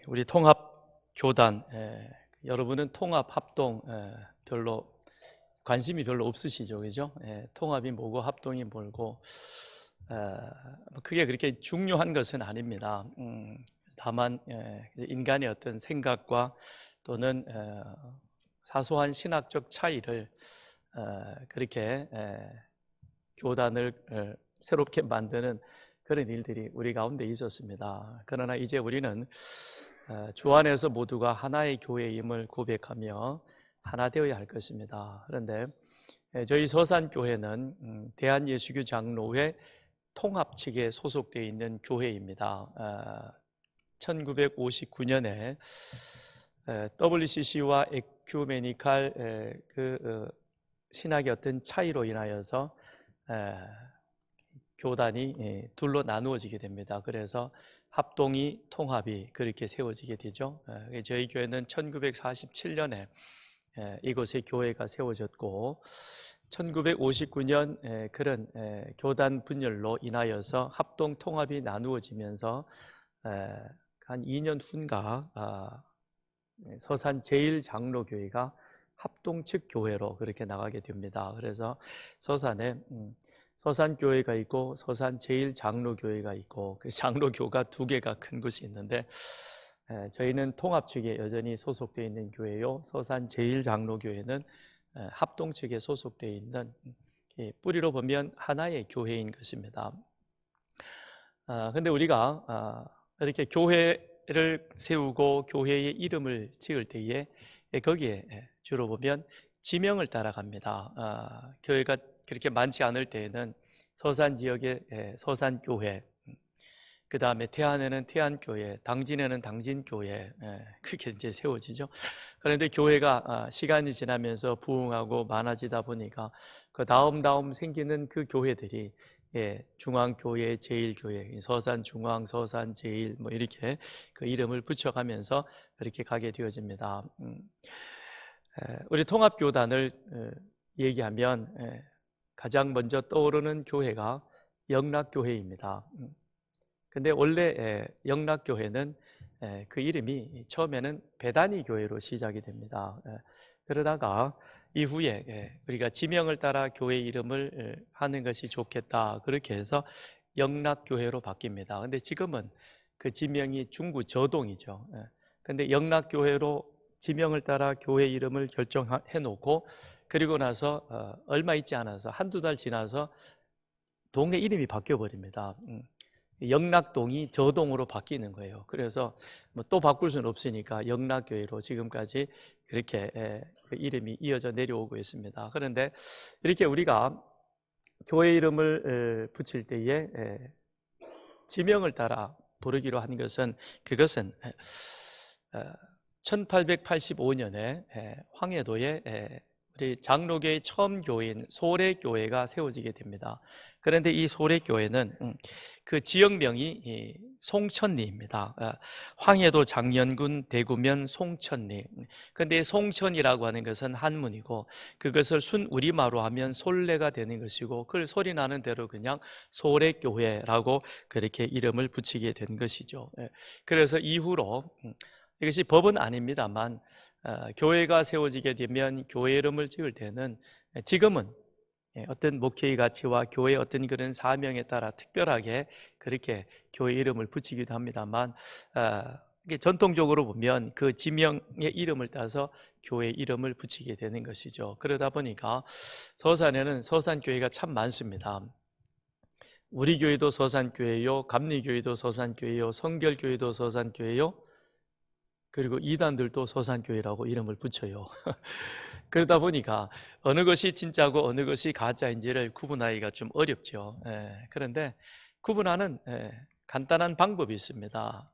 우리 통합교단, 여러분은 통합, 합동 별로 관심이 별로 없으시죠, 그죠? 통합이 뭐고 합동이 뭐고 그게 그렇게 중요한 것은 아닙니다. 다만 인간의 어떤 생각과 또는 사소한 신학적 차이를 그렇게 교단을 새롭게 만드는 그런 일들이 우리 가운데 있었습니다. 그러나 이제 우리는 주 안에서 모두가 하나의 교회임을 고백하며 하나 되어야 할 것입니다. 그런데 저희 서산교회는 대한예수교 장로회 통합 측에 소속되어 있는 교회입니다. 1959년에 WCC와 에큐메니칼 신학의 어떤 차이로 인하여서 교단이 둘로 나누어지게 됩니다. 그래서 합동이 통합이 그렇게 세워지게 되죠. 저희 교회는 1947년에 이곳에 교회가 세워졌고 1959년 그런 교단 분열로 인하여서 합동 통합이 나누어지면서 한 2년 후인가 서산 제1장로교회가 합동 측 교회로 그렇게 나가게 됩니다. 그래서 서산에 서산교회가 있고 서산 제1장로교회가 있고 그 장로교가 두 개가 큰 곳이 있는데 저희는 통합 측에 여전히 소속되어 있는 교회요, 서산 제1장로교회는 합동 측에 소속되어 있는 뿌리로 보면 하나의 교회인 것입니다. 그런데 우리가 이렇게 교회를 세우고 교회의 이름을 지을 때에 거기에 주로 보면 지명을 따라갑니다. 교회가 그렇게 많지 않을 때에는 서산 지역의 서산교회, 그 다음에 태안에는 태안교회, 당진에는 당진교회, 그렇게 이제 세워지죠. 그런데 교회가 시간이 지나면서 부흥하고 많아지다 보니까 그 다음 생기는 그 교회들이 중앙교회, 제일교회, 서산중앙, 서산제일 뭐 이렇게 그 이름을 붙여가면서 그렇게 가게 되어집니다. 우리 통합교단을 얘기하면 가장 먼저 떠오르는 교회가 영락교회입니다. 근데 원래 영락교회는 그 이름이 처음에는 베다니 교회로 시작이 됩니다. 그러다가 이후에 우리가 지명을 따라 교회 이름을 하는 것이 좋겠다 그렇게 해서 영락교회로 바뀝니다. 근데 지금은 그 지명이 중구 저동이죠. 근데 영락교회로 지명을 따라 교회 이름을 결정해 놓고 그리고 나서 얼마 있지 않아서 한두 달 지나서 동네 이름이 바뀌어 버립니다. 영락동이 저동으로 바뀌는 거예요. 그래서 뭐 또 바꿀 수는 없으니까 영락교회로 지금까지 그렇게 그 이름이 이어져 내려오고 있습니다. 그런데 이렇게 우리가 교회 이름을 붙일 때에 지명을 따라 부르기로 한 것은 그것은 1885년에 황해도에 우리 장로교의 처음 교회인 소래교회가 세워지게 됩니다. 그런데 이 소래교회는 그 지역명이 송천리입니다. 황해도 장년군 대구면 송천리. 그런데 송천이라고 하는 것은 한문이고 그것을 순우리말로 하면 솔레가 되는 것이고 그걸 소리 나는 대로 그냥 소래교회라고 그렇게 이름을 붙이게 된 것이죠. 그래서 이후로 이것이 법은 아닙니다만 교회가 세워지게 되면 교회 이름을 지을 때는 지금은 어떤 목회의 가치와 교회의 어떤 그런 사명에 따라 특별하게 그렇게 교회 이름을 붙이기도 합니다만 전통적으로 보면 그 지명의 이름을 따서 교회 이름을 붙이게 되는 것이죠. 그러다 보니까 서산에는 서산교회가 참 많습니다. 우리 교회도 서산교회요, 감리교회도 서산교회요, 성결교회도 서산교회요, 그리고 이단들도 서산교회라고 이름을 붙여요. 그러다 보니까 어느 것이 진짜고 어느 것이 가짜인지를 구분하기가 좀 어렵죠. 그런데 구분하는 간단한 방법이 있습니다.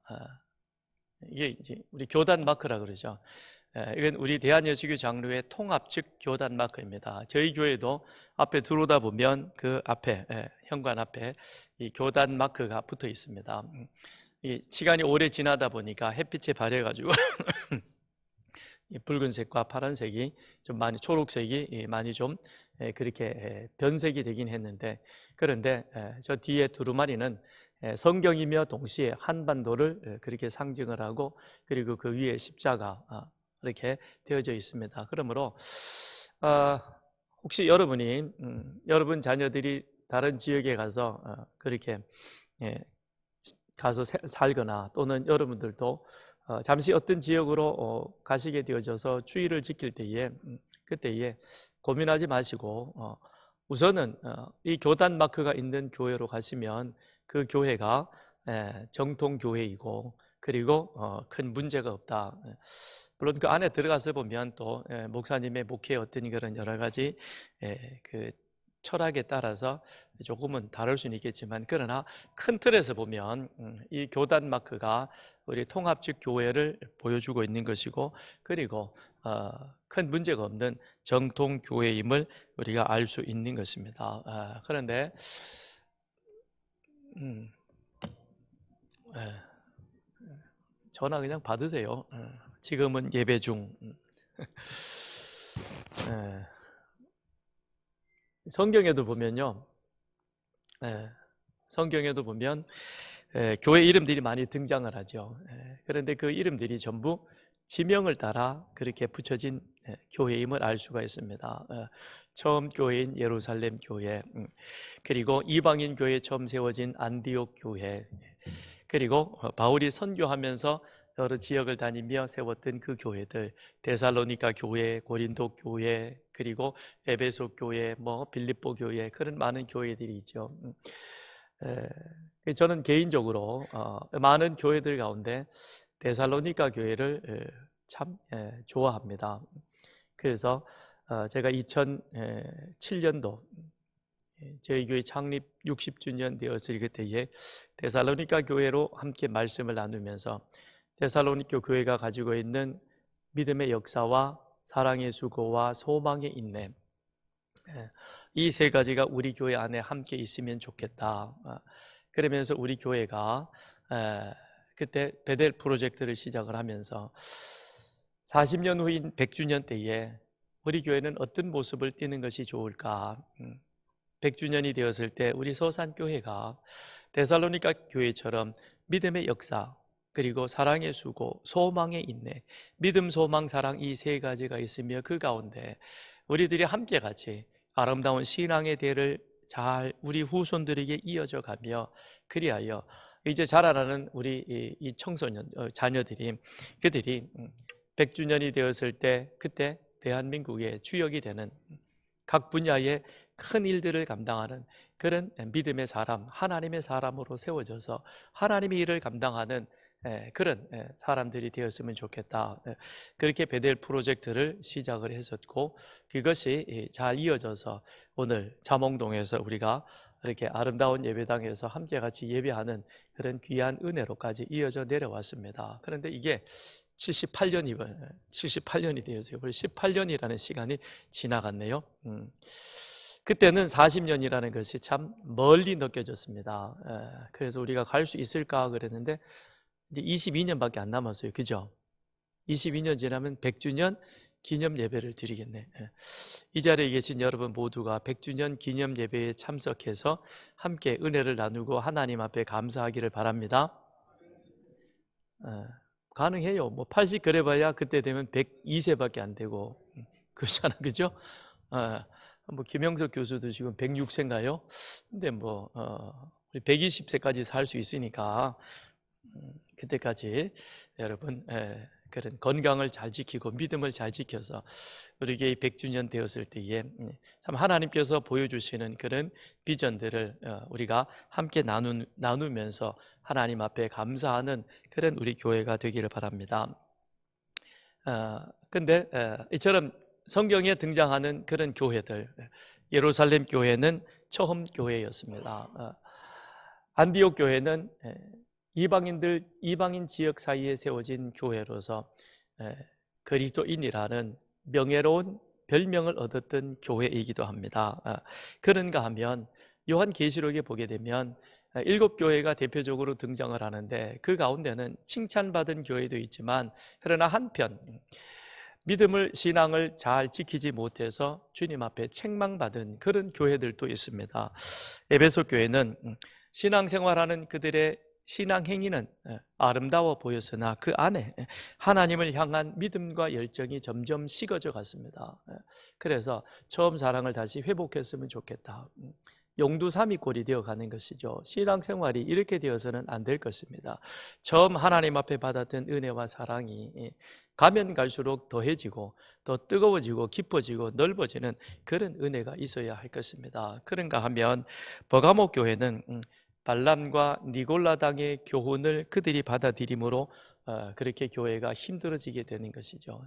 이게 이제 우리 교단 마크라 그러죠. 이건 우리 대한예수교 장로회 통합 측 교단 마크입니다. 저희 교회도 앞에 들어오다 보면 그 앞에 현관 앞에 이 교단 마크가 붙어 있습니다. 이 시간이 오래 지나다 보니까 햇빛에 발해가지고 이 붉은색과 파란색이 좀 많이 초록색이 많이 좀 그렇게 변색이 되긴 했는데 그런데 저 뒤에 두루마리는 성경이며 동시에 한반도를 그렇게 상징을 하고, 그리고 그 위에 십자가 이렇게 되어져 있습니다. 그러므로 혹시 여러분이 여러분 자녀들이 다른 지역에 가서 그렇게 가서 살거나, 또는 여러분들도 잠시 어떤 지역으로 가시게 되어져서 주의를 지킬 때에 그때에 고민하지 마시고 우선은 이 교단 마크가 있는 교회로 가시면 그 교회가 정통 교회이고, 그리고 큰 문제가 없다. 물론 그 안에 들어가서 보면 또 목사님의 목회 어떤 그런 여러 가지 그 철학에 따라서 조금은 다를 수는 있겠지만, 그러나 큰 틀에서 보면 이 교단 마크가 우리 통합적 교회를 보여주고 있는 것이고, 그리고 큰 문제가 없는 정통 교회임을 우리가 알 수 있는 것입니다. 그런데 전화 그냥 받으세요. 지금은 예배 중. 성경에도 보면요, 성경에도 보면 교회 이름들이 많이 등장을 하죠. 그런데 그 이름들이 전부 지명을 따라 그렇게 붙여진 교회임을 알 수가 있습니다. 처음 교회인 예루살렘 교회, 그리고 이방인 교회에 처음 세워진 안디옥 교회, 그리고 바울이 선교하면서 여러 지역을 다니며 세웠던 그 교회들, 데살로니가 교회, 고린도 교회, 그리고 에베소 교회, 빌립보 교회, 그런 많은 교회들이 있죠. 저는 개인적으로 많은 교회들 가운데 데살로니가 교회를 참 좋아합니다. 그래서 제가 2007년도 저희 교회 창립 60주년 되었을 그때에 데살로니가 교회로 함께 말씀을 나누면서 데살로니가 교회가 가지고 있는 믿음의 역사와 사랑의 수고와 소망의 인내, 이 세 가지가 우리 교회 안에 함께 있으면 좋겠다. 그러면서 우리 교회가 그때 베델 프로젝트를 시작을 하면서 40년 후인 100주년 때에 우리 교회는 어떤 모습을 띠는 것이 좋을까? 100주년이 되었을 때 우리 서산교회가 데살로니가 교회처럼 믿음의 역사, 그리고 사랑의 수고, 소망의 인내, 믿음, 소망, 사랑, 이 세 가지가 있으며 그 가운데 우리들이 함께 같이 아름다운 신앙의 대를 잘 우리 후손들에게 이어져 가며, 그리하여 이제 자라나는 우리 이 청소년 자녀들이, 그들이 100주년이 되었을 때 그때 대한민국의 주역이 되는 각 분야의 큰 일들을 감당하는 그런 믿음의 사람, 하나님의 사람으로 세워져서 하나님의 일을 감당하는 그런 사람들이 되었으면 좋겠다. 그렇게 베델 프로젝트를 시작을 했었고, 그것이 잘 이어져서 오늘 잠홍동에서 우리가 이렇게 아름다운 예배당에서 함께 같이 예배하는 그런 귀한 은혜로까지 이어져 내려왔습니다. 그런데 이게 78년이 되어서요. 18년이라는 시간이 지나갔네요. 그때는 40년이라는 것이 참 멀리 느껴졌습니다. 그래서 우리가 갈 수 있을까 그랬는데 이제 22년밖에 안 남았어요. 그죠? 22년 지나면 100주년 기념 예배를 드리겠네. 이 자리에 계신 여러분 모두가 100주년 기념 예배에 참석해서 함께 은혜를 나누고 하나님 앞에 감사하기를 바랍니다. 가능해요. 80 그래봐야 그때 되면 102세밖에 안 되고 그렇잖아, 그죠? 김영석 교수도 지금 106세인가요? 근데 우리 120세까지 살 수 있으니까 그때까지 여러분 그런 건강을 잘 지키고 믿음을 잘 지켜서 우리 교회 100주년 되었을 때에 참 하나님께서 보여주시는 그런 비전들을 우리가 함께 나누면서 하나님 앞에 감사하는 그런 우리 교회가 되기를 바랍니다. 근데 이처럼 성경에 등장하는 그런 교회들, 예루살렘 교회는 처음 교회였습니다. 안디옥 교회는 이방인 지역 사이에 세워진 교회로서 그리스도인이라는 명예로운 별명을 얻었던 교회이기도 합니다. 그런가 하면 요한계시록에 보게 되면 7교회가 대표적으로 등장을 하는데, 그 가운데는 칭찬받은 교회도 있지만, 그러나 한편 믿음을, 신앙을 잘 지키지 못해서 주님 앞에 책망받은 그런 교회들도 있습니다. 에베소 교회는 신앙생활하는 그들의 신앙 행위는 아름다워 보였으나 그 안에 하나님을 향한 믿음과 열정이 점점 식어져 갔습니다. 그래서 처음 사랑을 다시 회복했으면 좋겠다. 용두삼이 꼴이 되어가는 것이죠. 신앙생활이 이렇게 되어서는 안 될 것입니다. 처음 하나님 앞에 받았던 은혜와 사랑이 가면 갈수록 더해지고 더 뜨거워지고 깊어지고 넓어지는 그런 은혜가 있어야 할 것입니다. 그런가 하면 버가모 교회는 발람과 니골라당의 교훈을 그들이 받아들임으로 그렇게 교회가 힘들어지게 되는 것이죠.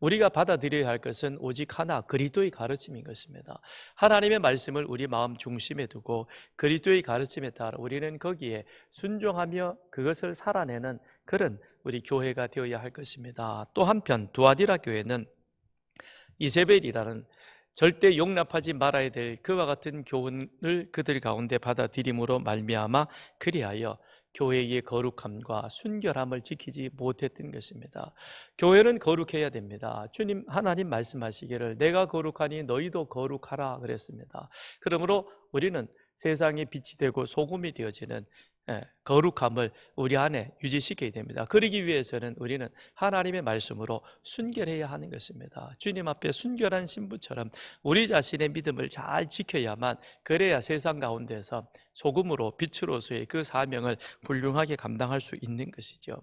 우리가 받아들여야 할 것은 오직 하나, 그리스도의 가르침인 것입니다. 하나님의 말씀을 우리 마음 중심에 두고 그리스도의 가르침에 따라 우리는 거기에 순종하며 그것을 살아내는 그런 우리 교회가 되어야 할 것입니다. 또 한편 두아디라 교회는 이세벨이라는 절대 용납하지 말아야 될 그와 같은 교훈을 그들 가운데 받아들임으로 말미암아 그리하여 교회의 거룩함과 순결함을 지키지 못했던 것입니다. 교회는 거룩해야 됩니다. 주님 하나님 말씀하시기를 내가 거룩하니 너희도 거룩하라 그랬습니다. 그러므로 우리는 세상의 빛이 되고 소금이 되어지는 거룩함을 우리 안에 유지시켜야 됩니다. 그러기 위해서는 우리는 하나님의 말씀으로 순결해야 하는 것입니다. 주님 앞에 순결한 신부처럼 우리 자신의 믿음을 잘 지켜야만, 그래야 세상 가운데서 소금으로 빛으로서의 그 사명을 훌륭하게 감당할 수 있는 것이죠.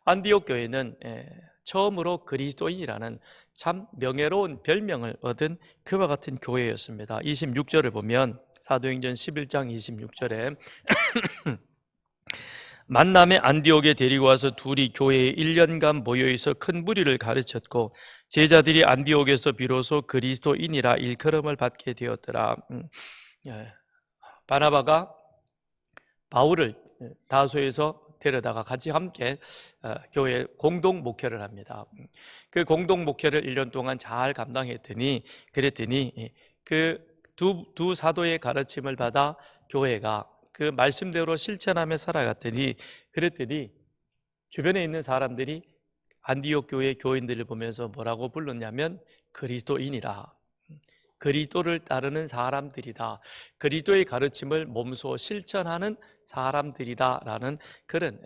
안디옥 교회는 처음으로 그리스도인이라는 참 명예로운 별명을 얻은 그와 같은 교회였습니다. 26절을 보면 사도행전 11장 26절에 만남의 안디옥에 데리고 와서 둘이 교회에 1년간 모여있어 큰 무리를 가르쳤고 제자들이 안디옥에서 비로소 그리스도인이라 일컬음을 받게 되었더라. 바나바가 바울을 다소에서 데려다가 같이 함께 교회 공동 목회를 합니다. 그 공동 목회를 1년 동안 잘 감당했더니 그 두 사도의 가르침을 받아 교회가 그 말씀대로 실천하며 살아갔더니 주변에 있는 사람들이 안디옥 교회 교인들을 보면서 뭐라고 불렀냐면 그리스도인이라, 그리스도를 따르는 사람들이다, 그리스도의 가르침을 몸소 실천하는 사람들이다 라는 그런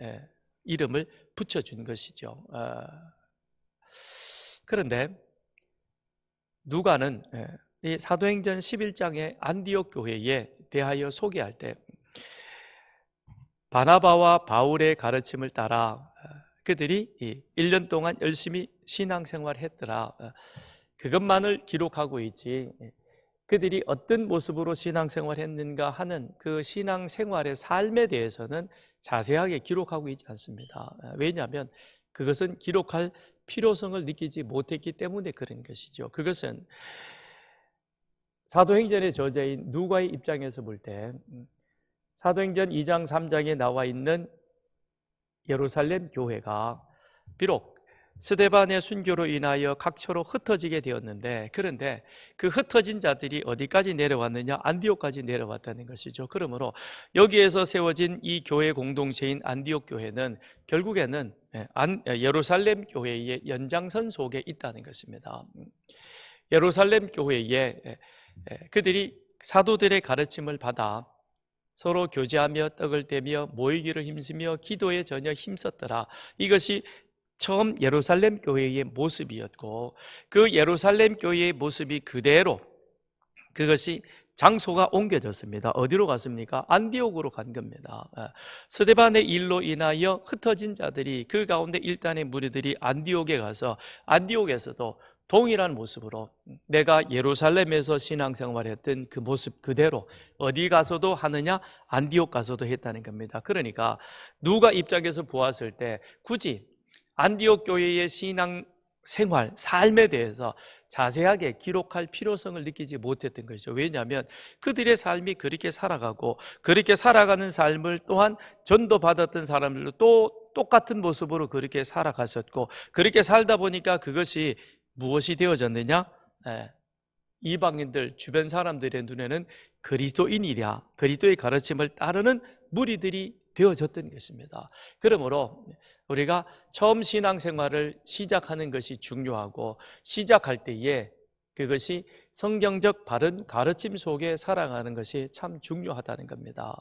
이름을 붙여준 것이죠. 그런데 누가는 이 사도행전 11장의 안디옥 교회에 대하여 소개할 때 바나바와 바울의 가르침을 따라 그들이 1년 동안 열심히 신앙생활을 했더라, 그것만을 기록하고 있지 그들이 어떤 모습으로 신앙생활을 했는가 하는 그 신앙생활의 삶에 대해서는 자세하게 기록하고 있지 않습니다. 왜냐하면 그것은 기록할 필요성을 느끼지 못했기 때문에 그런 것이죠. 그것은 사도행전의 저자인 누가의 입장에서 볼 때 사도행전 2장 3장에 나와 있는 예루살렘 교회가 비록 스데반의 순교로 인하여 각처로 흩어지게 되었는데, 그런데 그 흩어진 자들이 어디까지 내려왔느냐? 안디옥까지 내려왔다는 것이죠. 그러므로 여기에서 세워진 이 교회 공동체인 안디옥 교회는 결국에는 예루살렘 교회의 연장선 속에 있다는 것입니다. 예루살렘 교회에 그들이 사도들의 가르침을 받아 서로 교제하며 떡을 떼며 모이기를 힘쓰며 기도에 전혀 힘썼더라. 이것이 처음 예루살렘 교회의 모습이었고, 그 예루살렘 교회의 모습이 그대로 그것이 장소가 옮겨졌습니다. 어디로 갔습니까? 안디옥으로 간 겁니다. 스데반의 일로 인하여 흩어진 자들이, 그 가운데 일단의 무리들이 안디옥에 가서 안디옥에서도 동일한 모습으로 내가 예루살렘에서 신앙생활했던 그 모습 그대로 어디 가서도 하느냐? 안디옥 가서도 했다는 겁니다. 그러니까 누가 입장에서 보았을 때 굳이 안디옥 교회의 신앙생활, 삶에 대해서 자세하게 기록할 필요성을 느끼지 못했던 것이죠. 왜냐하면 그들의 삶이 그렇게 살아가고 그렇게 살아가는 삶을 또한 전도받았던 사람들도 또 똑같은 모습으로 그렇게 살아갔었고, 그렇게 살다 보니까 그것이 무엇이 되어졌느냐? 이방인들, 주변 사람들의 눈에는 그리스도인이랴, 그리스도의 가르침을 따르는 무리들이 되어졌던 것입니다. 그러므로 우리가 처음 신앙생활을 시작하는 것이 중요하고, 시작할 때에 그것이 성경적 바른 가르침 속에 살아가는 것이 참 중요하다는 겁니다.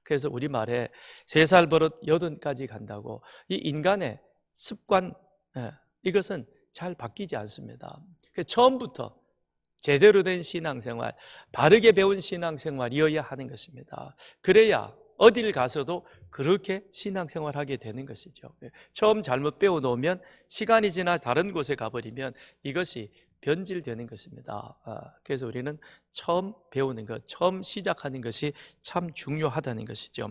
그래서 우리말에 3살 버릇 80까지 간다고 이 인간의 습관, 이것은 잘 바뀌지 않습니다. 그래서 처음부터 제대로 된 신앙생활, 바르게 배운 신앙생활이어야 하는 것입니다. 그래야 어딜 가서도 그렇게 신앙생활하게 되는 것이죠. 처음 잘못 배워놓으면 시간이 지나 다른 곳에 가버리면 이것이 변질되는 것입니다. 그래서 우리는 처음 배우는 것, 처음 시작하는 것이 참 중요하다는 것이죠.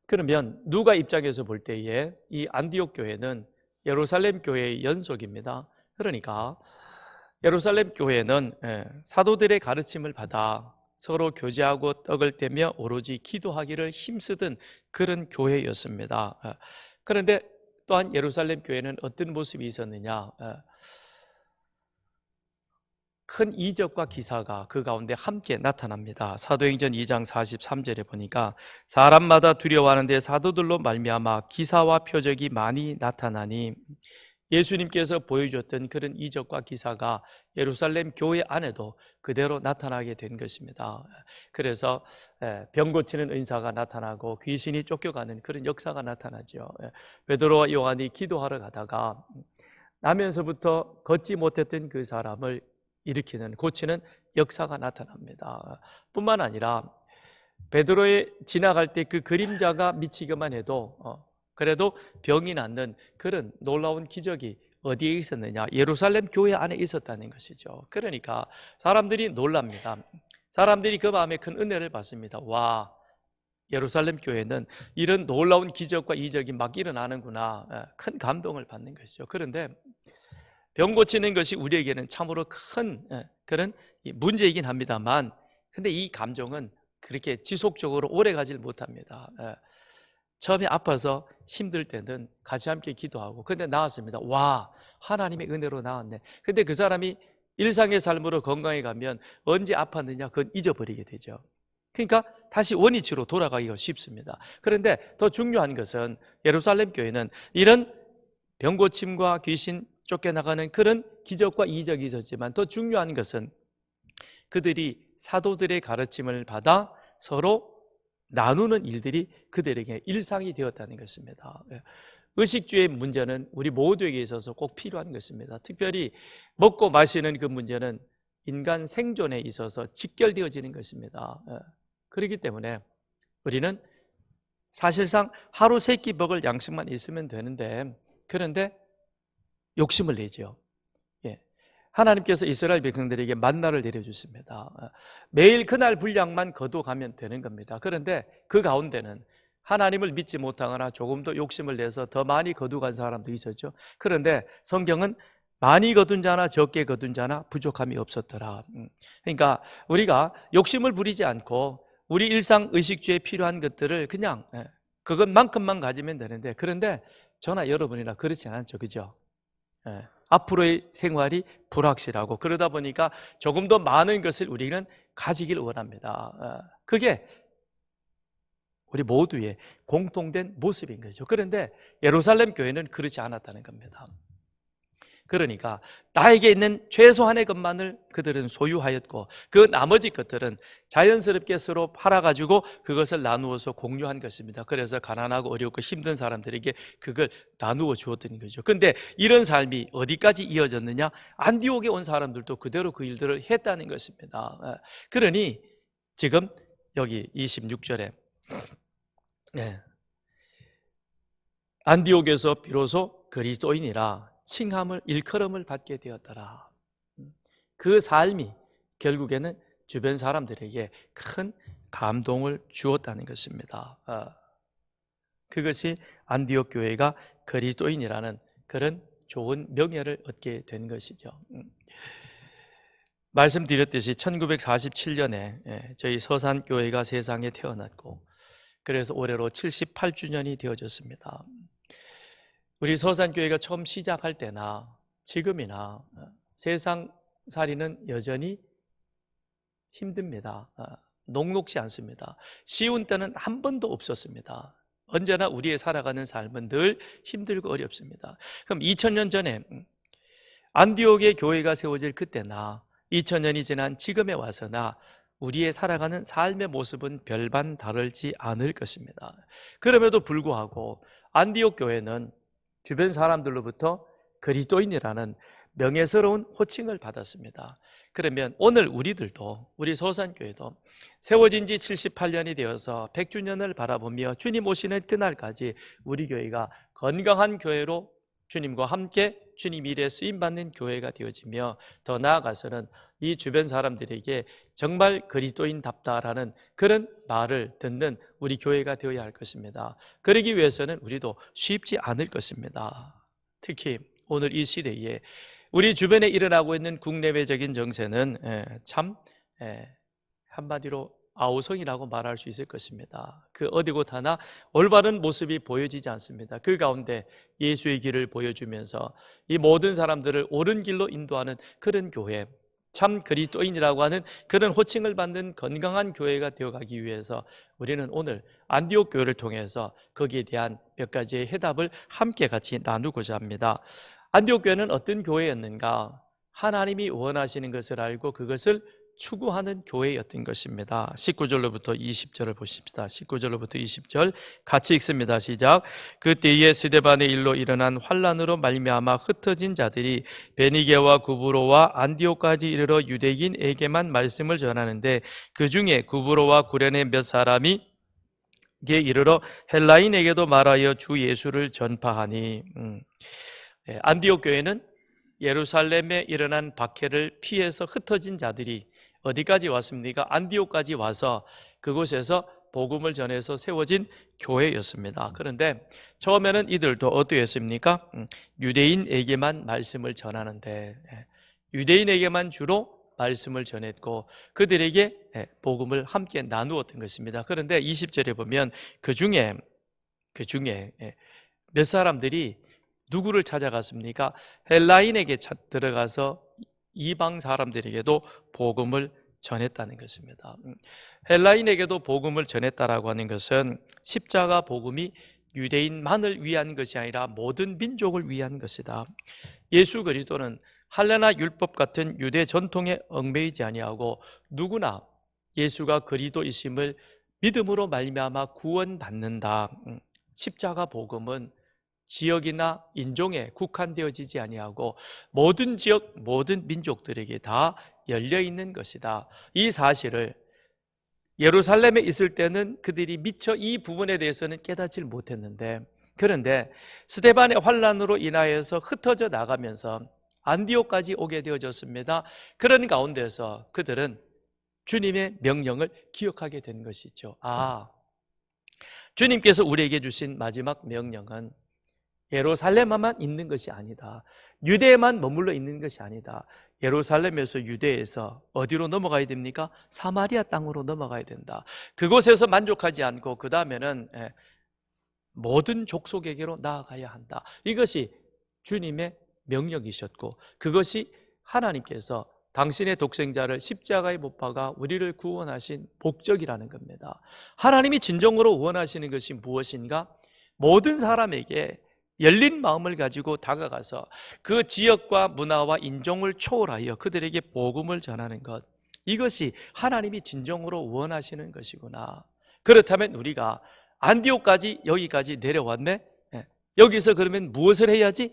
그러면 누가 입장에서 볼 때에 이 안디옥 교회는 예루살렘 교회의 연속입니다. 그러니까 예루살렘 교회는 사도들의 가르침을 받아 서로 교제하고 떡을 떼며 오로지 기도하기를 힘쓰던 그런 교회였습니다. 그런데 또한 예루살렘 교회는 어떤 모습이 있었느냐? 큰 이적과 기사가 그 가운데 함께 나타납니다. 사도행전 2장 43절에 보니까 사람마다 두려워하는데 사도들로 말미암아 기사와 표적이 많이 나타나니, 예수님께서 보여주었던 그런 이적과 기사가 예루살렘 교회 안에도 그대로 나타나게 된 것입니다. 그래서 병 고치는 은사가 나타나고 귀신이 쫓겨가는 그런 역사가 나타나죠. 베드로와 요한이 기도하러 가다가 나면서부터 걷지 못했던 그 사람을 일으키는, 고치는 역사가 나타납니다. 뿐만 아니라 베드로에 지나갈 때 그 그림자가 미치기만 해도 그래도 병이 낫는 그런 놀라운 기적이 어디에 있었느냐? 예루살렘 교회 안에 있었다는 것이죠. 그러니까 사람들이 놀랍니다. 사람들이 그 마음에 큰 은혜를 받습니다. 와, 예루살렘 교회는 이런 놀라운 기적과 이적이 막 일어나는구나. 큰 감동을 받는 것이죠. 그런데 병 고치는 것이 우리에게는 참으로 큰 그런 문제이긴 합니다만, 근데 이 감정은 그렇게 지속적으로 오래 가질 못합니다. 처음에 아파서 힘들 때는 같이 함께 기도하고, 근데 나았습니다. 와, 하나님의 은혜로 나았네. 근데 그 사람이 일상의 삶으로 건강해 가면 언제 아팠느냐 그건 잊어버리게 되죠. 그러니까 다시 원위치로 돌아가기가 쉽습니다. 그런데 더 중요한 것은 예루살렘 교회는 이런 병고침과 귀신 쫓겨나가는 그런 기적과 이적이 있었지만, 더 중요한 것은 그들이 사도들의 가르침을 받아 서로 나누는 일들이 그들에게 일상이 되었다는 것입니다. 의식주의 문제는 우리 모두에게 있어서 꼭 필요한 것입니다. 특별히 먹고 마시는 그 문제는 인간 생존에 있어서 직결되어지는 것입니다. 그렇기 때문에 우리는 사실상 하루 3끼 먹을 양식만 있으면 되는데, 그런데 욕심을 내죠. 하나님께서 이스라엘 백성들에게 만나를 내려주십니다. 매일 그날 분량만 거둬가면 되는 겁니다. 그런데 그 가운데는 하나님을 믿지 못하거나 조금 더 욕심을 내서 더 많이 거두간 사람도 있었죠. 그런데 성경은 많이 거둔 자나 적게 거둔 자나 부족함이 없었더라. 그러니까 우리가 욕심을 부리지 않고 우리 일상 의식주에 필요한 것들을 그냥 그것만큼만 가지면 되는데, 그런데 저나 여러분이나 그렇지 않죠. 그죠? 앞으로의 생활이 불확실하고, 그러다 보니까 조금 더 많은 것을 우리는 가지길 원합니다. 그게 우리 모두의 공통된 모습인 거죠. 그런데 예루살렘 교회는 그렇지 않았다는 겁니다. 그러니까 나에게 있는 최소한의 것만을 그들은 소유하였고, 그 나머지 것들은 자연스럽게 서로 팔아가지고 그것을 나누어서 공유한 것입니다. 그래서 가난하고 어렵고 힘든 사람들에게 그걸 나누어 주었던 거죠. 근데 이런 삶이 어디까지 이어졌느냐? 안디옥에 온 사람들도 그대로 그 일들을 했다는 것입니다. 그러니 지금 여기 26절에 안디옥에서 비로소 그리스도인이라 칭함을, 일컬음을 받게 되었더라. 그 삶이 결국에는 주변 사람들에게 큰 감동을 주었다는 것입니다. 그것이 안디옥 교회가 그리스도인이라는 그런 좋은 명예를 얻게 된 것이죠. 말씀드렸듯이 1947년에 저희 서산교회가 세상에 태어났고, 그래서 올해로 78주년이 되어졌습니다. 우리 서산교회가 처음 시작할 때나 지금이나 세상살이는 여전히 힘듭니다. 녹록지 않습니다. 쉬운 때는 한 번도 없었습니다. 언제나 우리의 살아가는 삶은 늘 힘들고 어렵습니다. 그럼 2000년 전에 안디옥의 교회가 세워질 그때나 2000년이 지난 지금에 와서나 우리의 살아가는 삶의 모습은 별반 다르지 않을 것입니다. 그럼에도 불구하고 안디옥 교회는 주변 사람들로부터 그리스도인이라는 명예스러운 호칭을 받았습니다. 그러면 오늘 우리들도, 우리 서산교회도 세워진 지 78년이 되어서 100주년을 바라보며 주님 오시는 그날까지 우리 교회가 건강한 교회로 주님과 함께 주님 일에 쓰임받는 교회가 되어지며, 더 나아가서는 이 주변 사람들에게 정말 그리스도인답다라는 그런 말을 듣는 우리 교회가 되어야 할 것입니다. 그러기 위해서는 우리도 쉽지 않을 것입니다. 특히 오늘 이 시대에 우리 주변에 일어나고 있는 국내외적인 정세는 참 한마디로 아우성이라고 말할 수 있을 것입니다. 그 어디 곳 하나 올바른 모습이 보여지지 않습니다. 그 가운데 예수의 길을 보여주면서 이 모든 사람들을 옳은 길로 인도하는 그런 교회, 참 그리스도인이라고 하는 그런 호칭을 받는 건강한 교회가 되어가기 위해서 우리는 오늘 안디옥 교회를 통해서 거기에 대한 몇 가지의 해답을 함께 같이 나누고자 합니다. 안디옥 교회는 어떤 교회였는가? 하나님이 원하시는 것을 알고 그것을 추구하는 교회였던 것입니다. 19절로부터 20절을 보십시다. 19절로부터 20절 같이 읽습니다. 시작. 그때에 스데반의 일로 일어난 환란으로 말미암아 흩어진 자들이 베니게와 구브로와 안디옥까지 이르러 유대인에게만 말씀을 전하는데, 그 중에 구브로와 구레네 몇 사람이 게 이르러 헬라인에게도 말하여 주 예수를 전파하니. 안디옥 교회는 예루살렘에 일어난 박해를 피해서 흩어진 자들이 어디까지 왔습니까? 안디옥까지 와서 그곳에서 복음을 전해서 세워진 교회였습니다. 그런데 처음에는 이들도 어떻게 했습니까? 유대인에게만 말씀을 전하는데, 유대인에게만 주로 말씀을 전했고 그들에게 복음을 함께 나누었던 것입니다. 그런데 20절에 보면 그 중에 몇 사람들이 누구를 찾아갔습니까? 헬라인에게 들어가서 이방 사람들에게도 복음을 전했다는 것입니다. 헬라인에게도 복음을 전했다라고 하는 것은 십자가 복음이 유대인만을 위한 것이 아니라 모든 민족을 위한 것이다. 예수 그리스도는 할례나 율법 같은 유대 전통에 얽매이지 아니하고 누구나 예수가 그리스도이심을 믿음으로 말미암아 구원받는다. 십자가 복음은 지역이나 인종에 국한되어지지 아니하고 모든 지역, 모든 민족들에게 다 열려있는 것이다. 이 사실을 예루살렘에 있을 때는 그들이 미처 이 부분에 대해서는 깨닫지 못했는데, 그런데 스데반의 환란으로 인하여서 흩어져 나가면서 안디옥까지 오게 되어졌습니다. 그런 가운데서 그들은 주님의 명령을 기억하게 된 것이죠. 주님께서 우리에게 주신 마지막 명령은 예루살렘에만 있는 것이 아니다. 유대에만 머물러 있는 것이 아니다. 예루살렘에서 유대에서 어디로 넘어가야 됩니까? 사마리아 땅으로 넘어가야 된다. 그곳에서 만족하지 않고 그 다음에는 모든 족속에게로 나아가야 한다. 이것이 주님의 명령이셨고 그것이 하나님께서 당신의 독생자를 십자가에 못 박아 우리를 구원하신 목적이라는 겁니다. 하나님이 진정으로 원하시는 것이 무엇인가? 모든 사람에게 열린 마음을 가지고 다가가서 그 지역과 문화와 인종을 초월하여 그들에게 복음을 전하는 것, 이것이 하나님이 진정으로 원하시는 것이구나. 그렇다면 우리가 안디옥까지 여기까지 내려왔네? 여기서 그러면 무엇을 해야지?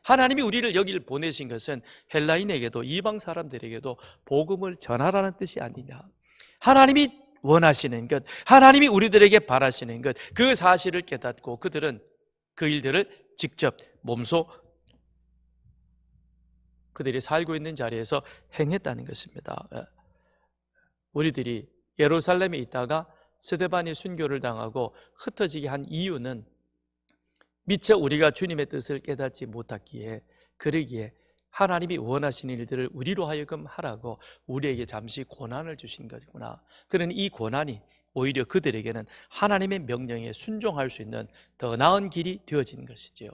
하나님이 우리를 여기를 보내신 것은 헬라인에게도 이방 사람들에게도 복음을 전하라는 뜻이 아니냐. 하나님이 원하시는 것, 하나님이 우리들에게 바라시는 것, 그 사실을 깨닫고 그들은 그 일들을 직접 몸소 그들이 살고 있는 자리에서 행했다는 것입니다. 우리들이 예루살렘에 있다가 스데반이 순교를 당하고 흩어지게 한 이유는 미처 우리가 주님의 뜻을 깨닫지 못했기에, 그러기에 하나님이 원하시는 일들을 우리로 하여금 하라고 우리에게 잠시 고난을 주신 것이구나. 그러니 이 고난이 오히려 그들에게는 하나님의 명령에 순종할 수 있는 더 나은 길이 되어진 것이죠.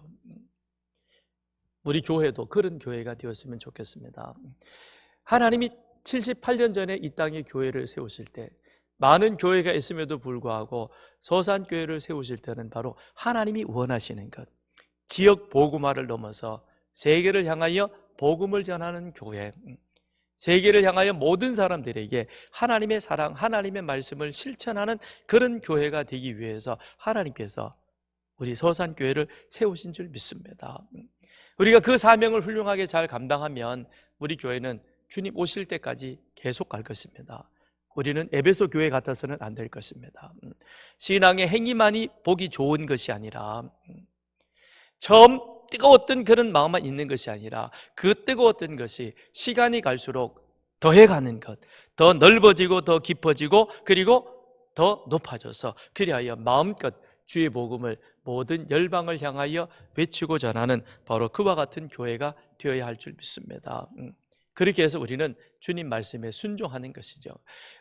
우리 교회도 그런 교회가 되었으면 좋겠습니다. 하나님이 78년 전에 이 땅에 교회를 세우실 때 많은 교회가 있음에도 불구하고 서산교회를 세우실 때는 바로 하나님이 원하시는 것, 지역 복음화를 넘어서 세계를 향하여 복음을 전하는 교회, 세계를 향하여 모든 사람들에게 하나님의 사랑, 하나님의 말씀을 실천하는 그런 교회가 되기 위해서 하나님께서 우리 서산교회를 세우신 줄 믿습니다. 우리가 그 사명을 훌륭하게 잘 감당하면 우리 교회는 주님 오실 때까지 계속 갈 것입니다. 우리는 에베소 교회 같아서는 안 될 것입니다. 신앙의 행위만이 보기 좋은 것이 아니라 처음 뜨거웠던 그런 마음만 있는 것이 아니라 그 뜨거웠던 것이 시간이 갈수록 더해가는 것, 더 넓어지고 더 깊어지고 그리고 더 높아져서 그리하여 마음껏 주의 복음을 모든 열방을 향하여 외치고 전하는 바로 그와 같은 교회가 되어야 할 줄 믿습니다. 그렇게 해서 우리는 주님 말씀에 순종하는 것이죠.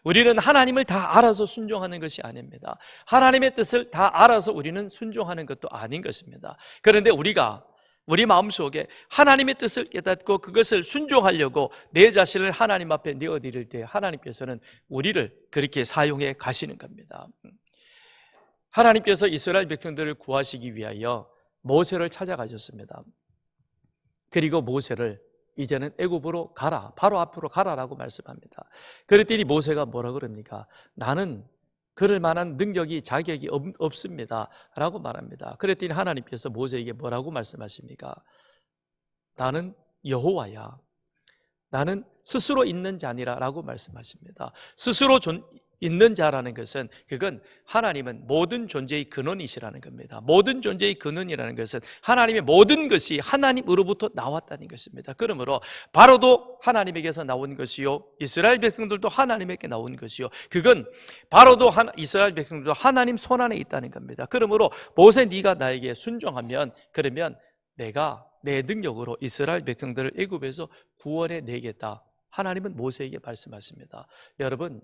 우리는 하나님을 다 알아서 순종하는 것이 아닙니다. 하나님의 뜻을 다 알아서 우리는 순종하는 것도 아닌 것입니다. 그런데 우리가 우리 마음속에 하나님의 뜻을 깨닫고 그것을 순종하려고 내 자신을 하나님 앞에 내어드릴 때 하나님께서는 우리를 그렇게 사용해 가시는 겁니다. 하나님께서 이스라엘 백성들을 구하시기 위하여 모세를 찾아가셨습니다. 그리고 모세를 이제는 애굽으로 가라, 바로 앞으로 가라라고 말씀합니다. 그랬더니 모세가 뭐라 그럽니까? 나는 그럴 만한 능력이 자격이 없습니다 라고 말합니다. 그랬더니 하나님께서 모세에게 뭐라고 말씀하십니까? 나는 여호와야, 나는 스스로 있는 자니라 라고 말씀하십니다. 스스로 있는 자라는 것은 그건 하나님은 모든 존재의 근원이시라는 겁니다. 모든 존재의 근원이라는 것은 하나님의 모든 것이 하나님으로부터 나왔다는 것입니다. 그러므로 바로도 하나님에게서 나온 것이요 이스라엘 백성들도 하나님에게 나온 것이요 그건 바로도 이스라엘 백성들도 하나님 손안에 있다는 겁니다. 그러므로 모세 네가 나에게 순종하면 그러면 내가 내 능력으로 이스라엘 백성들을 애굽에서 구원해 내겠다. 하나님은 모세에게 말씀하십니다. 여러분,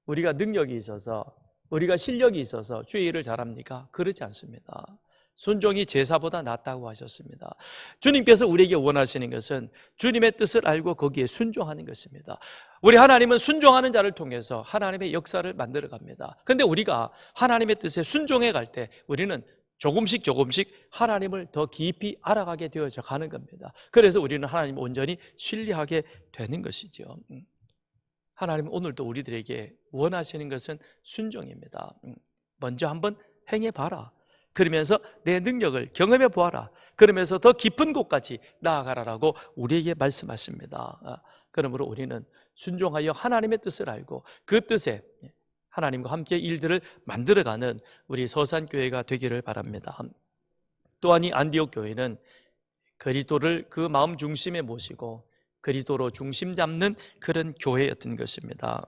우리가 능력이 있어서 우리가 실력이 있어서 주의 일을 잘합니까? 그렇지 않습니다. 순종이 제사보다 낫다고 하셨습니다. 주님께서 우리에게 원하시는 것은 주님의 뜻을 알고 거기에 순종하는 것입니다. 우리 하나님은 순종하는 자를 통해서 하나님의 역사를 만들어 갑니다. 그런데 우리가 하나님의 뜻에 순종해 갈 때 우리는 조금씩 하나님을 더 깊이 알아가게 되어져 가는 겁니다. 그래서 우리는 하나님을 온전히 신뢰하게 되는 것이죠. 하나님은 오늘도 우리들에게 원하시는 것은 순종입니다. 먼저 한번 행해봐라. 그러면서 내 능력을 경험해 보아라. 그러면서 더 깊은 곳까지 나아가라라고 우리에게 말씀하십니다. 그러므로 우리는 순종하여 하나님의 뜻을 알고 그 뜻에 하나님과 함께 일들을 만들어가는 우리 서산교회가 되기를 바랍니다. 또한 이 안디옥 교회는 그리스도를 그 마음 중심에 모시고 그리스도로 중심 잡는 그런 교회였던 것입니다.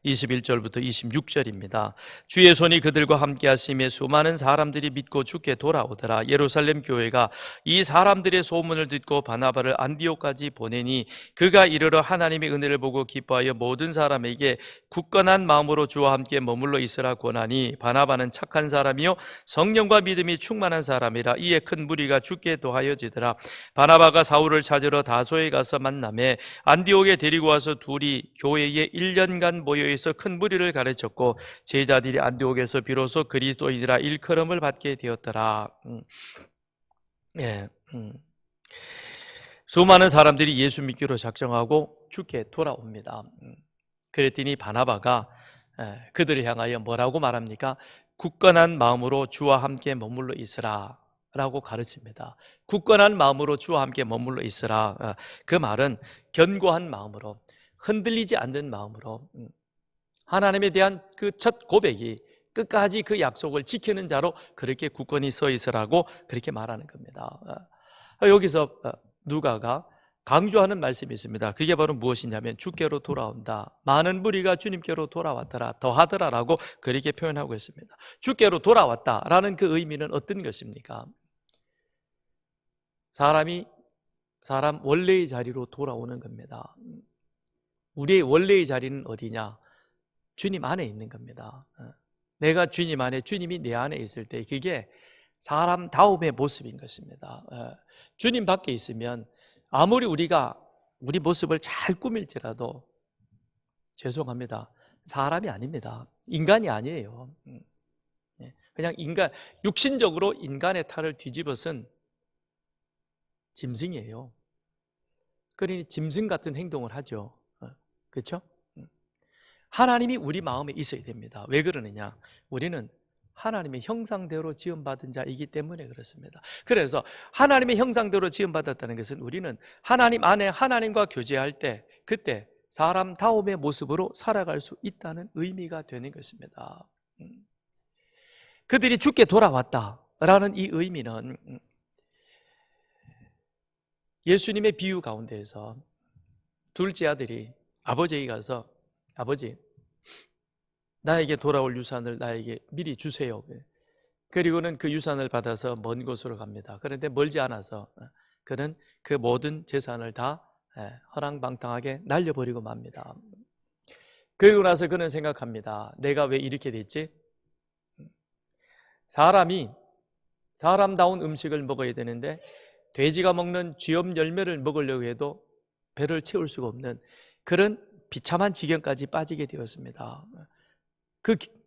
21절부터 26절입니다. 주의 손이 그들과 함께 하심에 수많은 사람들이 믿고 주께 돌아오더라. 예루살렘 교회가 이 사람들의 소문을 듣고 바나바를 안디옥까지 보내니 그가 이르러 하나님의 은혜를 보고 기뻐하여 모든 사람에게 굳건한 마음으로 주와 함께 머물러 있으라 권하니 바나바는 착한 사람이요 성령과 믿음이 충만한 사람이라. 이에 큰 무리가 주께 도하여지더라. 바나바가 사울을 찾으러 다소에 가서 만나 안디옥에 데리고 와서 둘이 교회에 1년간 모여있어 큰 무리를 가르쳤고 제자들이 안디옥에서 비로소 그리스도인이라 일컬음을 받게 되었더라. 수많은 사람들이 예수 믿기로 작정하고 주께 돌아옵니다. 그랬더니 바나바가 그들을 향하여 뭐라고 말합니까? 굳건한 마음으로 주와 함께 머물러 있으라 라고 가르칩니다. 굳건한 마음으로 주와 함께 머물러 있으라. 그 말은 견고한 마음으로, 흔들리지 않는 마음으로, 하나님에 대한 그 첫 고백이 끝까지 그 약속을 지키는 자로 그렇게 굳건히 서 있으라고 그렇게 말하는 겁니다. 여기서 누가가 강조하는 말씀이 있습니다. 그게 바로 무엇이냐면 주께로 돌아온다. 많은 무리가 주님께로 돌아왔더라, 더하더라라고 그렇게 표현하고 있습니다. 주께로 돌아왔다라는 그 의미는 어떤 것입니까? 사람 원래의 자리로 돌아오는 겁니다. 우리의 원래의 자리는 어디냐? 주님 안에 있는 겁니다. 내가 주님 안에, 주님이 내 안에 있을 때 그게 사람다움의 모습인 것입니다. 주님 밖에 있으면 아무리 우리가 우리 모습을 잘 꾸밀지라도 죄송합니다. 사람이 아닙니다. 인간이 아니에요. 그냥 육신적으로 인간의 탈을 뒤집어쓴 짐승이에요. 그러니 짐승 같은 행동을 하죠. 그렇죠? 하나님이 우리 마음에 있어야 됩니다. 왜 그러느냐? 우리는 하나님의 형상대로 지음받은 자이기 때문에 그렇습니다. 그래서 하나님의 형상대로 지음받았다는 것은 우리는 하나님 안에 하나님과 교제할 때 그때 사람다움의 모습으로 살아갈 수 있다는 의미가 되는 것입니다. 그들이 주께 돌아왔다라는 이 의미는 예수님의 비유 가운데에서 둘째 아들이 아버지에게 가서 아버지, 나에게 돌아올 유산을 나에게 미리 주세요. 그리고는 그 유산을 받아서 먼 곳으로 갑니다. 그런데 멀지 않아서 그는 그 모든 재산을 다 허랑방탕하게 날려버리고 맙니다. 그리고 나서 그는 생각합니다. 내가 왜 이렇게 됐지? 사람이 사람다운 음식을 먹어야 되는데 돼지가 먹는 쥐염 열매를 먹으려고 해도 배를 채울 수가 없는 그런 비참한 지경까지 빠지게 되었습니다.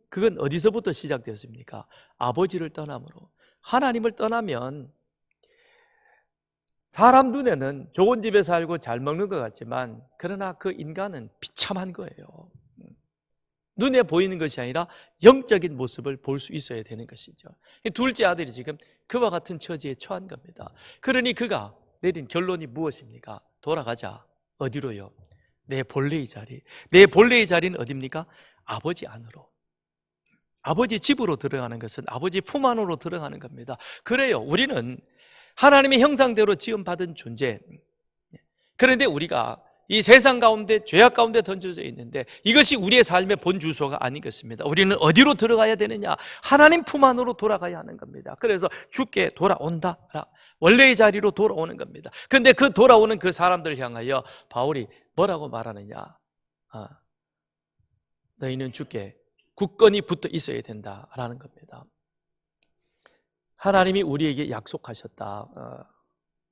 그건 어디서부터 시작되었습니까? 아버지를 떠남으로. 하나님을 떠나면 사람 눈에는 좋은 집에 살고 잘 먹는 것 같지만 그러나 그 인간은 비참한 거예요. 눈에 보이는 것이 아니라 영적인 모습을 볼 수 있어야 되는 것이죠. 둘째 아들이 지금 그와 같은 처지에 처한 겁니다. 그러니 그가 내린 결론이 무엇입니까? 돌아가자. 어디로요? 내 본래의 자리. 내 본래의 자리는 어디입니까? 아버지 안으로. 아버지 집으로 들어가는 것은 아버지 품 안으로 들어가는 겁니다. 그래요. 우리는 하나님의 형상대로 지음받은 존재. 그런데 우리가 이 세상 가운데 죄악 가운데 던져져 있는데 이것이 우리의 삶의 본 주소가 아닌 것입니다. 우리는 어디로 들어가야 되느냐? 하나님 품 안으로 돌아가야 하는 겁니다. 그래서 주께 돌아온다. 원래의 자리로 돌아오는 겁니다. 그런데 그 돌아오는 그 사람들을 향하여 바울이 뭐라고 말하느냐? 너희는 주께 굳건히 붙어 있어야 된다라는 겁니다. 하나님이 우리에게 약속하셨다.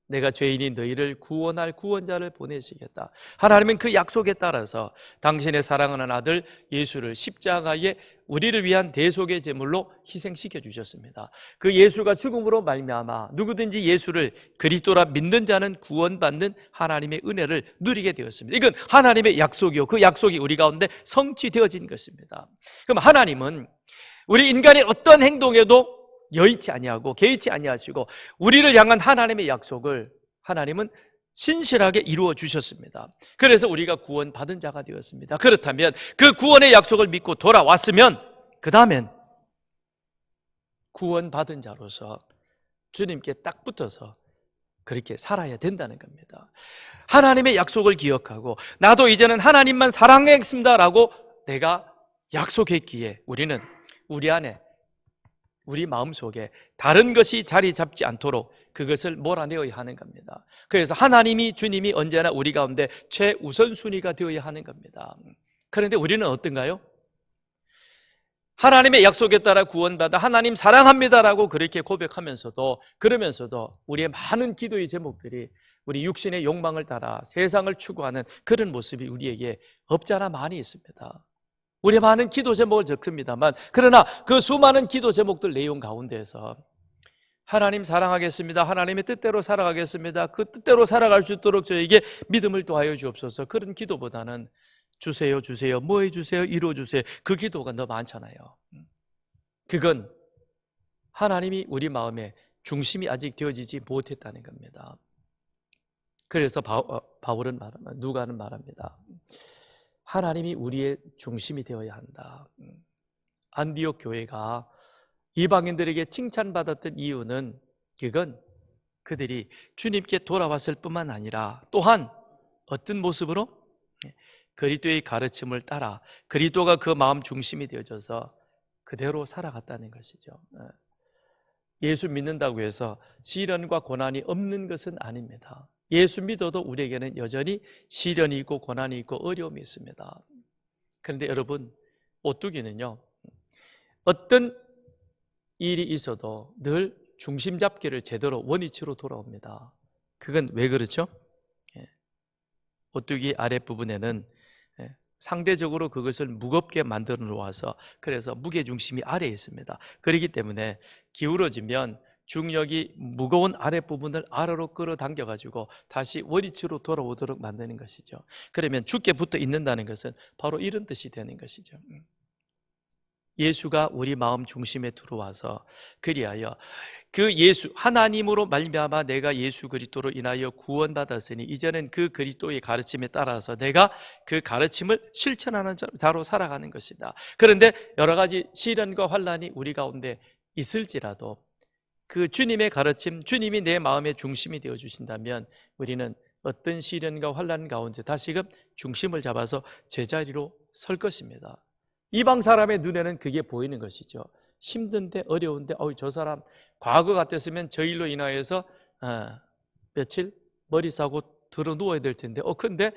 내가 죄인인 너희를 구원할 구원자를 보내시겠다. 하나님은 그 약속에 따라서 당신의 사랑하는 아들 예수를 십자가에 우리를 위한 대속의 제물로 희생시켜 주셨습니다. 그 예수가 죽음으로 말미암아 누구든지 예수를 그리스도라 믿는 자는 구원받는 하나님의 은혜를 누리게 되었습니다. 이건 하나님의 약속이요, 그 약속이 우리 가운데 성취되어진 것입니다. 그럼 하나님은 우리 인간의 어떤 행동에도 여의치 아니하고 개의치 아니하시고 우리를 향한 하나님의 약속을 하나님은 신실하게 이루어 주셨습니다. 그래서 우리가 구원받은 자가 되었습니다. 그렇다면 그 구원의 약속을 믿고 돌아왔으면 그 다음엔 구원받은 자로서 주님께 딱 붙어서 그렇게 살아야 된다는 겁니다. 하나님의 약속을 기억하고 나도 이제는 하나님만 사랑하겠습니다라고 내가 약속했기에 우리는 우리 안에 우리 마음속에 다른 것이 자리 잡지 않도록 그것을 몰아내어야 하는 겁니다. 그래서 하나님이 주님이 언제나 우리 가운데 최우선순위가 되어야 하는 겁니다. 그런데 우리는 어떤가요? 하나님의 약속에 따라 구원받아 하나님 사랑합니다라고 그렇게 고백하면서도 그러면서도 우리의 많은 기도의 제목들이 우리 육신의 욕망을 따라 세상을 추구하는 그런 모습이 우리에게 없잖아 많이 있습니다. 우리 많은 기도 제목을 적습니다만 그러나 그 수많은 기도 제목들 내용 가운데에서 하나님 사랑하겠습니다. 하나님의 뜻대로 살아가겠습니다. 그 뜻대로 살아갈 수 있도록 저에게 믿음을 더하여 주옵소서. 그런 기도보다는 주세요, 주세요, 뭐 해주세요, 이루어주세요. 그 기도가 너무 많잖아요. 그건 하나님이 우리 마음에 중심이 아직 되어지지 못했다는 겁니다. 그래서 바울은 누가는 말합니다. 하나님이 우리의 중심이 되어야 한다. 안디옥 교회가 이방인들에게 칭찬받았던 이유는 그건 그들이 주님께 돌아왔을 뿐만 아니라 또한 어떤 모습으로? 그리스도의 가르침을 따라 그리스도가 그 마음 중심이 되어져서 그대로 살아갔다는 것이죠. 예수 믿는다고 해서 시련과 고난이 없는 것은 아닙니다. 예수 믿어도 우리에게는 여전히 시련이 있고 고난이 있고 어려움이 있습니다. 그런데 여러분, 오뚜기는요 어떤 일이 있어도 늘 중심 잡기를 제대로 원위치로 돌아옵니다. 그건 왜 그렇죠? 오뚜기 아랫부분에는 상대적으로 그것을 무겁게 만들어 놓아서 그래서 무게중심이 아래에 있습니다. 그렇기 때문에 기울어지면 중력이 무거운 아랫부분을 아래로 끌어당겨가지고 다시 원위치로 돌아오도록 만드는 것이죠. 그러면 죽게 붙어 있는다는 것은 바로 이런 뜻이 되는 것이죠. 예수가 우리 마음 중심에 들어와서 그리하여 그 예수 하나님으로 말미암아 내가 예수 그리스도로 인하여 구원받았으니 이제는 그 그리스도의 가르침에 따라서 내가 그 가르침을 실천하는 자로 살아가는 것이다. 그런데 여러 가지 시련과 환난이 우리 가운데 있을지라도 그 주님의 가르침, 주님이 내 마음의 중심이 되어 주신다면 우리는 어떤 시련과 환난 가운데 다시금 중심을 잡아서 제자리로 설 것입니다. 이방 사람의 눈에는 그게 보이는 것이죠. 힘든데 어려운데 저 사람 과거 같았으면 저 일로 인하여서 며칠 머리 싸고 들어 누워야 될 텐데 근데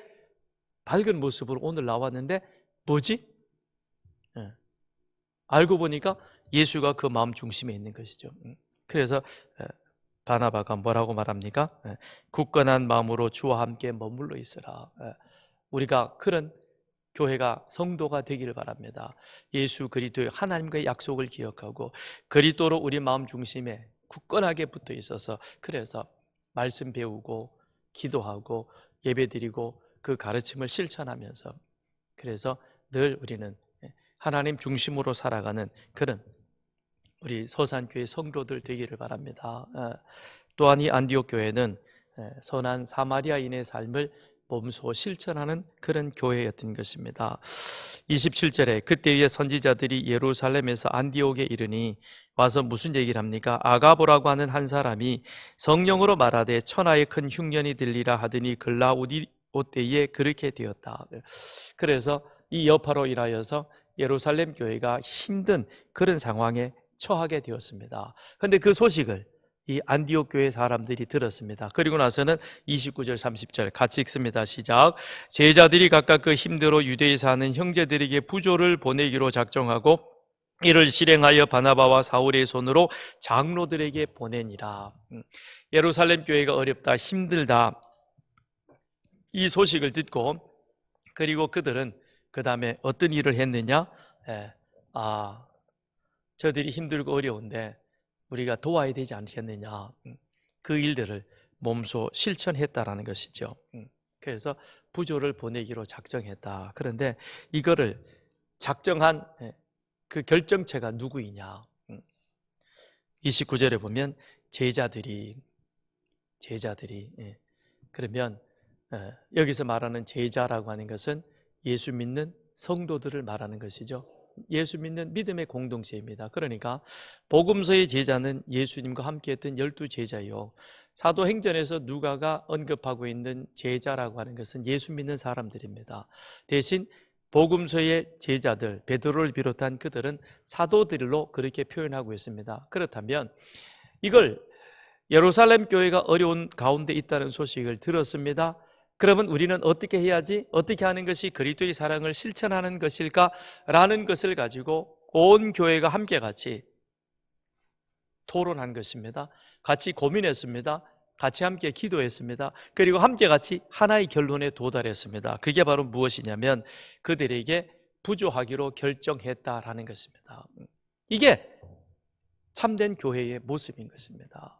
밝은 모습으로 오늘 나왔는데 뭐지? 알고 보니까 예수가 그 마음 중심에 있는 것이죠. 그래서 바나바가 뭐라고 말합니까? 굳건한 마음으로 주와 함께 머물러 있으라. 우리가 그런 교회가 성도가 되기를 바랍니다. 예수 그리스도의 하나님과의 약속을 기억하고 그리스도로 우리 마음 중심에 굳건하게 붙어 있어서 그래서 말씀 배우고 기도하고 예배드리고 그 가르침을 실천하면서 그래서 늘 우리는 하나님 중심으로 살아가는 그런 우리 서산교회 성도들 되기를 바랍니다. 또한 이 안디옥 교회는 선한 사마리아인의 삶을 몸소 실천하는 그런 교회였던 것입니다. 27절에 그때의 선지자들이 예루살렘에서 안디옥에 이르니 와서 무슨 얘기를 합니까? 아가보라고 하는 한 사람이 성령으로 말하되 천하의 큰 흉년이 들리라 하더니 글라우디오 때에 그렇게 되었다. 그래서 이 여파로 인하여서 예루살렘 교회가 힘든 그런 상황에 처하게 되었습니다. 그런데 그 소식을 이 안디옥 교회 사람들이 들었습니다. 그리고 나서는 29절 30절 같이 읽습니다. 시작. 제자들이 각각 그 힘대로 유대에 사는 형제들에게 부조를 보내기로 작정하고 이를 실행하여 바나바와 사울의 손으로 장로들에게 보내니라. 예루살렘 교회가 어렵다, 힘들다 이 소식을 듣고 그리고 그들은 그 다음에 어떤 일을 했느냐? 저들이 힘들고 어려운데 우리가 도와야 되지 않겠느냐, 그 일들을 몸소 실천했다라는 것이죠. 그래서 부조를 보내기로 작정했다. 그런데 이거를 작정한 그 결정체가 누구이냐? 29절에 보면 제자들이 그러면 여기서 말하는 제자라고 하는 것은 예수 믿는 성도들을 말하는 것이죠. 예수 믿는 믿음의 공동체입니다. 그러니까 복음서의 제자는 예수님과 함께했던 12제자요, 사도행전에서 누가가 언급하고 있는 제자라고 하는 것은 예수 믿는 사람들입니다. 대신 복음서의 제자들, 베드로를 비롯한 그들은 사도들로 그렇게 표현하고 있습니다. 그렇다면 이걸 예루살렘 교회가 어려운 가운데 있다는 소식을 들었습니다. 그러면 우리는 어떻게 해야지? 어떻게 하는 것이 그리스도의 사랑을 실천하는 것일까라는 것을 가지고 온 교회가 함께 같이 토론한 것입니다. 같이 고민했습니다. 같이 함께 기도했습니다. 그리고 함께 같이 하나의 결론에 도달했습니다. 그게 바로 무엇이냐면 그들에게 부조하기로 결정했다라는 것입니다. 이게 참된 교회의 모습인 것입니다.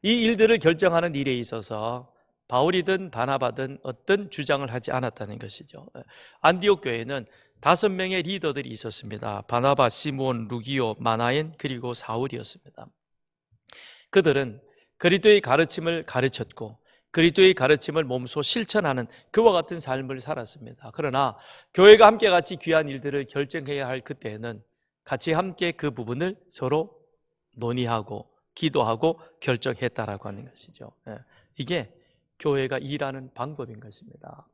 이 일들을 결정하는 일에 있어서 바울이든 바나바든 어떤 주장을 하지 않았다는 것이죠. 안디옥 교회는 5명의 리더들이 있었습니다. 바나바, 시몬, 루기오, 마나엔 그리고 사울이었습니다. 그들은 그리스도의 가르침을 가르쳤고 그리스도의 가르침을 몸소 실천하는 그와 같은 삶을 살았습니다. 그러나 교회가 함께 같이 귀한 일들을 결정해야 할 그때에는 같이 함께 그 부분을 서로 논의하고 기도하고 결정했다라고 하는 것이죠. 이게 교회가 일하는 방법인 것입니다.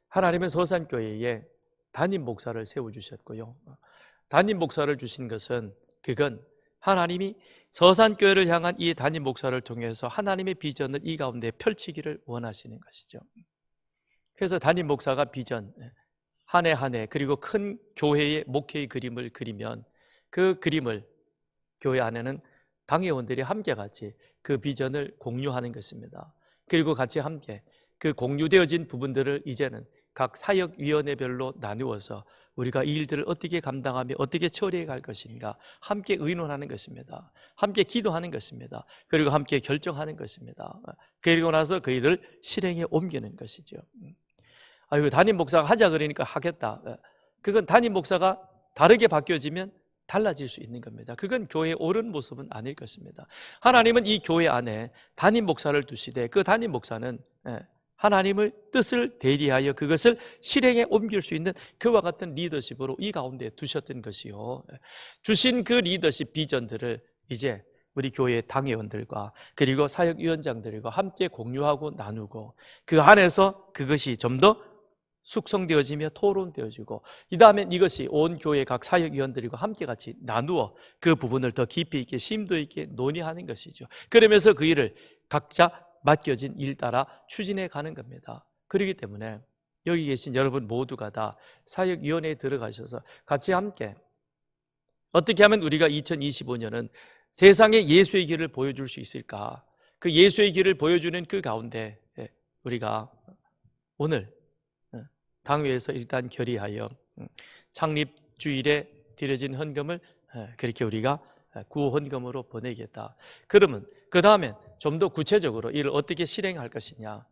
하나님은 서산교회에 담임 목사를 세워주셨고요, 담임 목사를 주신 것은 그건 하나님이 서산교회를 향한 이 담임 목사를 통해서 하나님의 비전을 이 가운데 펼치기를 원하시는 것이죠. 그래서 담임 목사가 비전 한 해 한 해 그리고 큰 교회의 목회의 그림을 그리면 그 그림을 교회 안에는 당회원들이 함께 같이 그 비전을 공유하는 것입니다. 그리고 같이 함께 그 공유되어진 부분들을 이제는 각 사역위원회별로 나누어서 우리가 이 일들을 어떻게 감당하며 어떻게 처리해 갈 것인가 함께 의논하는 것입니다. 함께 기도하는 것입니다. 그리고 함께 결정하는 것입니다. 그리고 나서 그 일을 실행에 옮기는 것이죠. 아이고, 담임 목사가 하자 그러니까 하겠다. 그건 담임 목사가 다르게 바뀌어지면 달라질 수 있는 겁니다. 그건 교회의 옳은 모습은 아닐 것입니다. 하나님은 이 교회 안에 담임 목사를 두시되 그 담임 목사는 하나님의 뜻을 대리하여 그것을 실행에 옮길 수 있는 그와 같은 리더십으로 이 가운데 두셨던 것이요. 주신 그 리더십 비전들을 이제 우리 교회의 당회원들과 그리고 사역위원장들과 함께 공유하고 나누고 그 안에서 그것이 좀 더 숙성되어지며 토론되어지고 이 다음에 이것이 온 교회 각 사역위원들과 함께 같이 나누어 그 부분을 더 깊이 있게 심도 있게 논의하는 것이죠. 그러면서 그 일을 각자 맡겨진 일 따라 추진해 가는 겁니다. 그렇기 때문에 여기 계신 여러분 모두가 다 사역위원회에 들어가셔서 같이 함께 어떻게 하면 우리가 2025년은 세상에 예수의 길을 보여줄 수 있을까? 그 예수의 길을 보여주는 그 가운데 우리가 오늘 당회에서 일단 결의하여 창립 주일에 드려진 헌금을 그렇게 우리가 구호 헌금으로 보내겠다. 그러면 그 다음엔 좀 더 구체적으로 이를 어떻게 실행할 것이냐.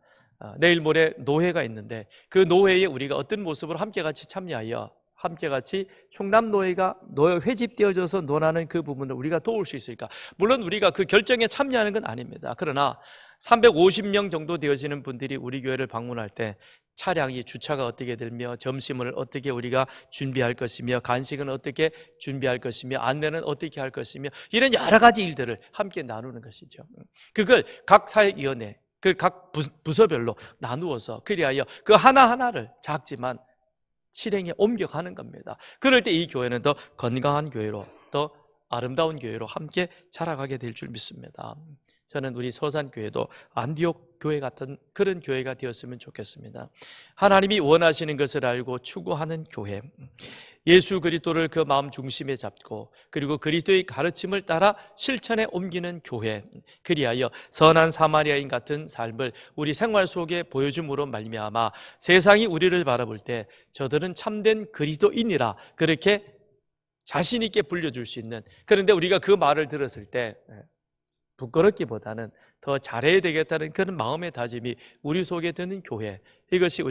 내일 모레 노회가 있는데 그 노회에 우리가 어떤 모습으로 함께 같이 참여하여 함께 같이 충남노회가 노회 회집되어져서 논하는 그 부분을 우리가 도울 수 있을까? 물론 우리가 그 결정에 참여하는 건 아닙니다. 그러나 350명 정도 되어지는 분들이 우리 교회를 방문할 때 차량이 주차가 어떻게 되며 점심을 어떻게 우리가 준비할 것이며 간식은 어떻게 준비할 것이며 안내는 어떻게 할 것이며 이런 여러 가지 일들을 함께 나누는 것이죠. 그걸 각 사역위원회, 그 각 부서별로 나누어서 그리하여 그 하나하나를 작지만 실행에 옮겨가는 겁니다. 그럴 때 이 교회는 더 건강한 교회로 더 아름다운 교회로 함께 자라가게 될 줄 믿습니다. 저는 우리 서산교회도 안디옥 교회 같은 그런 교회가 되었으면 좋겠습니다. 하나님이 원하시는 것을 알고 추구하는 교회, 예수 그리스도를 그 마음 중심에 잡고 그리고 그리스도의 가르침을 따라 실천에 옮기는 교회, 그리하여 선한 사마리아인 같은 삶을 우리 생활 속에 보여줌으로 말미암아 세상이 우리를 바라볼 때 저들은 참된 그리스도인이라 그렇게 자신 있게 불려줄 수 있는, 그런데 우리가 그 말을 들었을 때 부끄럽기보다는 더 잘해야 되겠다는 그런 마음의 다짐이 우리 속에 드는 교회, 이것이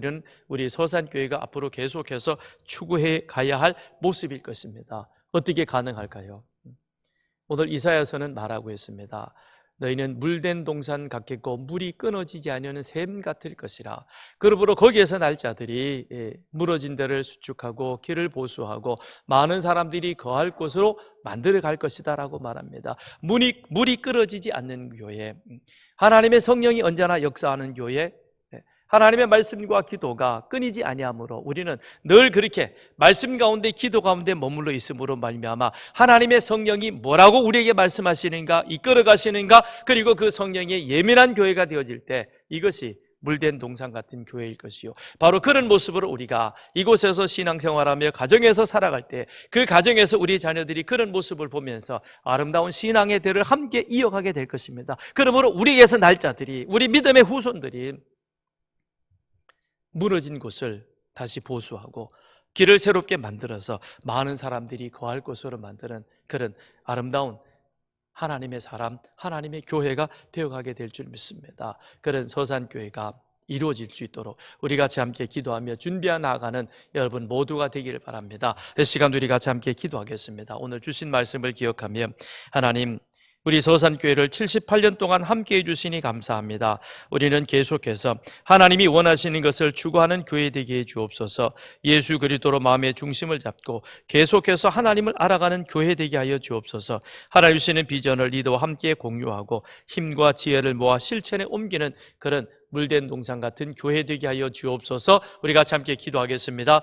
우리 서산교회가 앞으로 계속해서 추구해 가야 할 모습일 것입니다. 어떻게 가능할까요? 오늘 이사야서는 말하고 있습니다. 너희는 물된 동산 같겠고 물이 끊어지지 아니하는 샘 같을 것이라. 그러므로 거기에서 날 자들이 무너진 데를 수축하고 길을 보수하고 많은 사람들이 거할 곳으로 만들어 갈 것이다 라고 말합니다. 물이 끊어지지 않는 교회, 하나님의 성령이 언제나 역사하는 교회, 하나님의 말씀과 기도가 끊이지 아니하므로 우리는 늘 그렇게 말씀 가운데 기도 가운데 머물러 있음으로 말미암아 하나님의 성령이 뭐라고 우리에게 말씀하시는가, 이끌어 가시는가, 그리고 그 성령의 예민한 교회가 되어질 때 이것이 물된 동산 같은 교회일 것이요, 바로 그런 모습으로 우리가 이곳에서 신앙생활하며 가정에서 살아갈 때 그 가정에서 우리 자녀들이 그런 모습을 보면서 아름다운 신앙의 대를 함께 이어가게 될 것입니다. 그러므로 우리에게서 날 자들이, 우리 믿음의 후손들이 무너진 곳을 다시 보수하고 길을 새롭게 만들어서 많은 사람들이 거할 곳으로 만드는 그런 아름다운 하나님의 사람, 하나님의 교회가 되어가게 될 줄 믿습니다. 그런 서산교회가 이루어질 수 있도록 우리 같이 함께 기도하며 준비해 나아가는 여러분 모두가 되기를 바랍니다. 이 시간 우리 같이 함께 기도하겠습니다. 오늘 주신 말씀을 기억하며 하나님, 우리 서산교회를 78년 동안 함께해 주시니 감사합니다. 우리는 계속해서 하나님이 원하시는 것을 추구하는 교회 되게 해 주옵소서. 예수 그리스도로 마음의 중심을 잡고 계속해서 하나님을 알아가는 교회 되게 하여 주옵소서. 하나님 주시는 비전을 리더와 함께 공유하고 힘과 지혜를 모아 실천에 옮기는 그런 물된 동산 같은 교회 되게 하여 주옵소서. 우리 같이 함께 기도하겠습니다.